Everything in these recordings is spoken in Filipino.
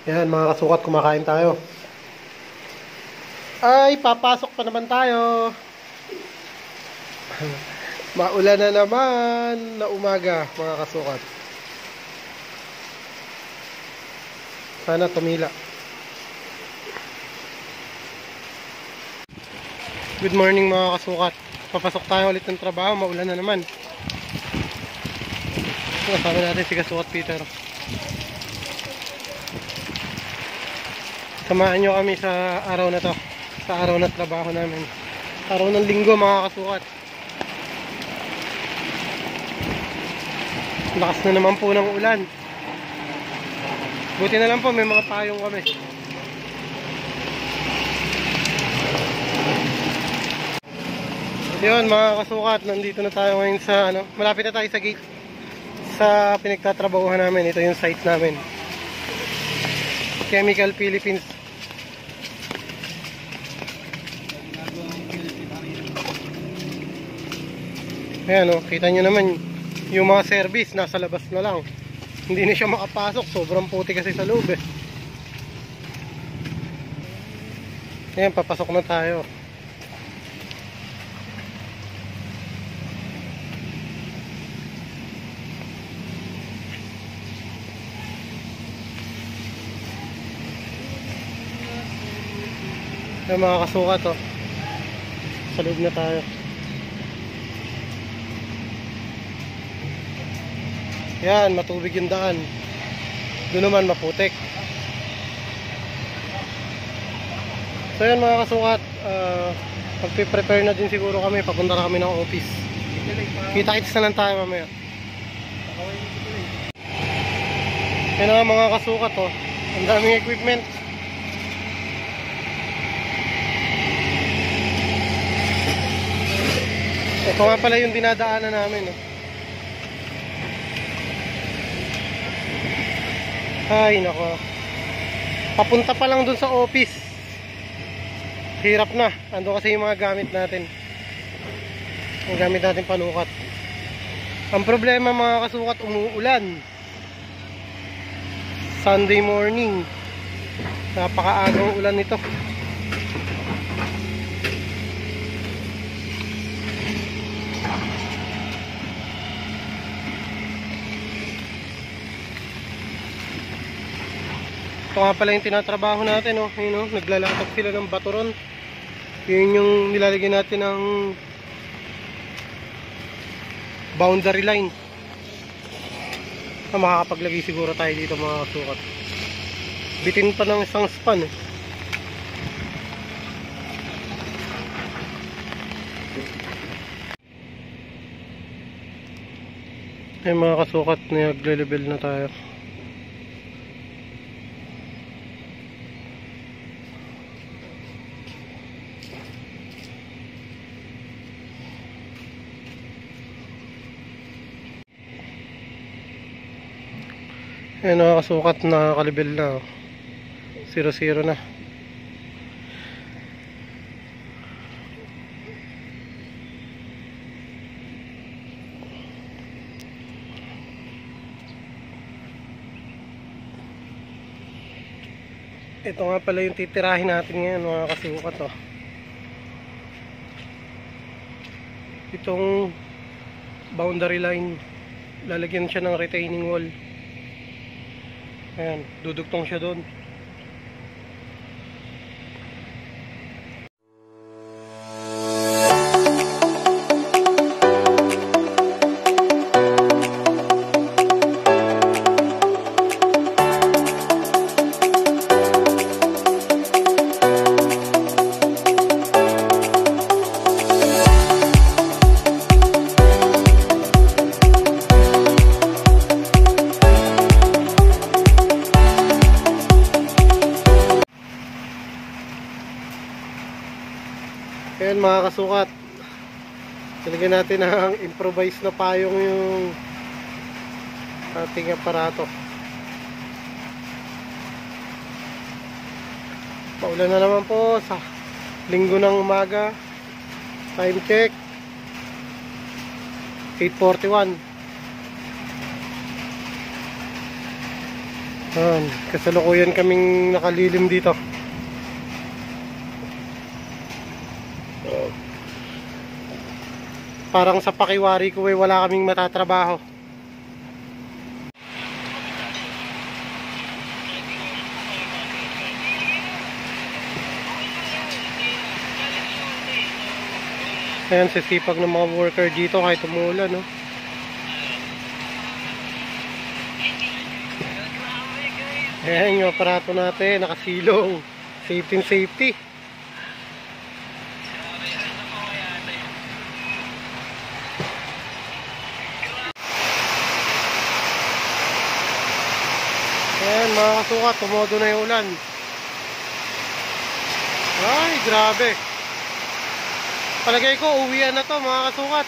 Yan mga kasukat, kumakain tayo. Ay, papasok pa naman tayo. Maulan na naman na umaga mga kasukat. Sana tumila. Good morning mga kasukat. Papasok tayo ulit ng trabaho, maulan na naman. Kasama natin si Kasukat Peter. Samahan nyo kami sa araw na to. Sa araw na trabaho namin. Araw ng linggo mga kasukat. Lakas na naman po ng ulan. Buti na lang po may mga payong kami. Yun mga kasukat, nandito na tayo ngayon sa malapit na tayo sa gate sa pinagtatrabahuhan namin. Ito yung site namin, Chemical Philippines. Ayan o, kita nyo naman yung mga service nasa labas na lang. Hindi na siya makapasok, sobrang puti kasi sa loob eh. Ayan, papasok na tayo. Ayan mga kasukat oh. Sa loob na tayo. Yan, matubig yung daan. Doon naman maputik. So yan mga kasukat, magpiprepare na din siguro kami. Papunta na kami ng office. Kita-kits na lang tayo mamaya. Yan na mga kasukat oh. Ang daming equipment. Ito nga pala yung dinadaanan namin oh. Ay nako, papunta pa lang dun sa office, hirap na. Ando kasi yung mga gamit natin, yung gamit natin panukat. Ang problema mga kasukat, umuulan. Sunday morning, napakaagang ulan nito. Ito nga pala yung tinatrabaho natin oh. Yun, oh, naglalatag sila ng baturon. Yun yung nilalagyan natin ng boundary line. Makakapaglagay siguro tayo dito mga kasukat. Bitin pa ng isang span eh. Ay mga kasukat, nagle-level na tayo. Ayan mga kasukat, nakakalibel na 0-0 na. Ito nga pala yung titirahin natin ngayon mga kasukat oh. Itong boundary line, lalagyan siya ng retaining wall. Ayan, dudugtong siya doon. Ayan mga kasukat, talagyan natin ng improvise na payong yung ating aparato. Paulan na naman po sa linggo ng umaga. Time check 8:41. Ayan, kasalukuyan kaming nakalilim dito. Parang sa pakiwari ko wala kaming matatrabaho. Ayan, sisipag ng mga worker dito kahit umulan, no? Ayan yung aparato natin, nakasilong. Safety and safety. Ayan mga kasukat, tumodo na yung ulan. Ay, grabe. Palagay ko, uwian na to mga kasukat.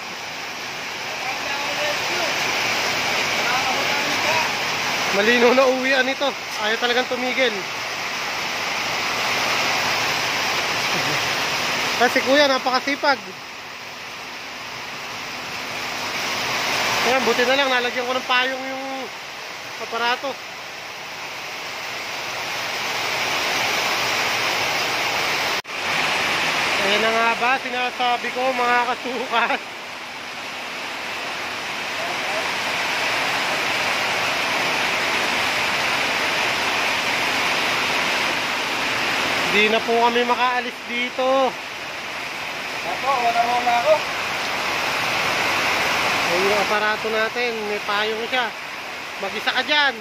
Malino na uwian ito. Ayaw talagang tumigil. Kasi kuya, napakasipag. Ayan, buti na lang, nalagyan ko ng payong yung aparato. Ayan na nga ba, sinasabi ko mga kasukat. Hindi na po kami makaalis dito. Ako, wala ako. Ayan yung aparato natin, may payong siya. Mag-isa ka dyan.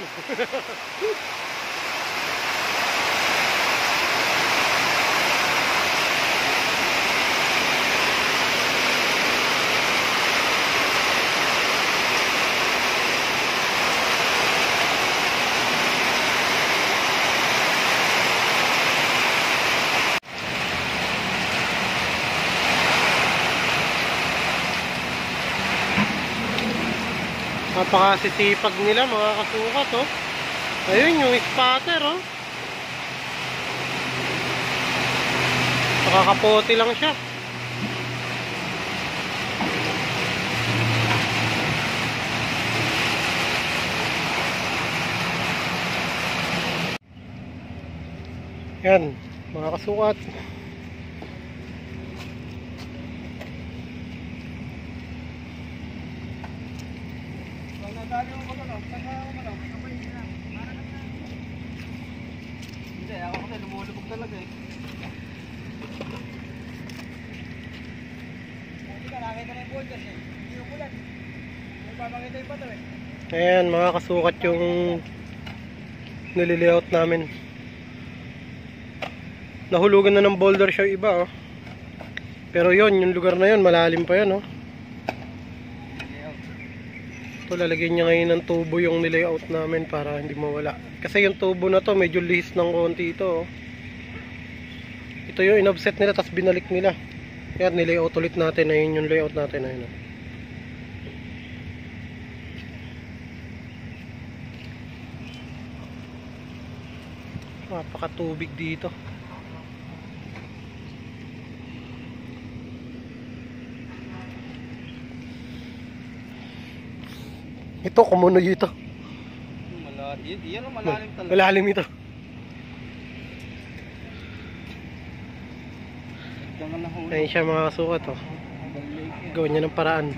Napakasisipag nila mga kasukat, oh. Ayun yung spotter, oh. Nakakapote lang siya. Yan mga kasukat. Hindi, ako kasi lumulubog talaga eh. Hindi ka, nakita na yung boulders eh. Hindi yung ulan. May papakita yung bato eh. Ayan mga kasukat yung nililayout namin. Nahulugan na ng boulder siya iba, oh. Pero yon, yung lugar na yon malalim pa yan, oh. Ito, lalagyan niya ngayon ng tubo yung nilayout namin para hindi mawala. Kasi yung tubo na to medyo lihis ng konti ito, oh. Ito yung in-offset nila tapos binalik nila. Kaya nilayout ulit natin. Ayun yung layout natin, ayun, oh. Napakatubig dito. Ito, kumunoy ito. Yan ang malalim talaga. Malalim ito. Ayun siya mga kasukat, oh. Gawin niya ng paraan.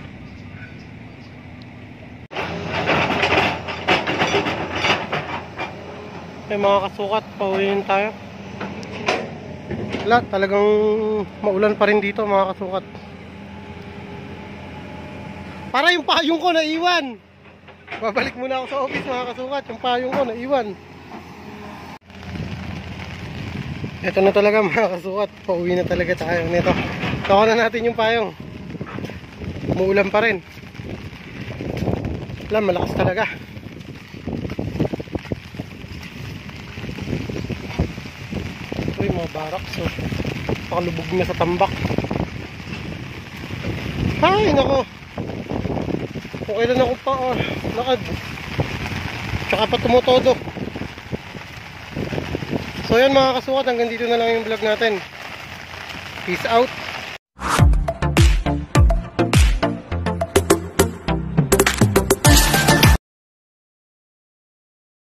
Ay mga kasukat, pauwiin tayo. Wala, talagang maulan pa rin dito mga kasukat. Para yung payong ko naiwan. Babalik muna ako sa office mga kasukat. Yung payong ko naiwan. Ito na talaga mga kasukat. Pauwi na talaga tayo nito. Tawa na natin yung payong. Umuulan pa rin. Wala, malakas talaga. Ito yung mga barak. So, pakalubog na sa tambak. Ay, nako. Kung kailan ako pa lakad. Tsaka pa tumutodo. So yan mga kasukat, hanggang dito na lang yung vlog natin. Peace out.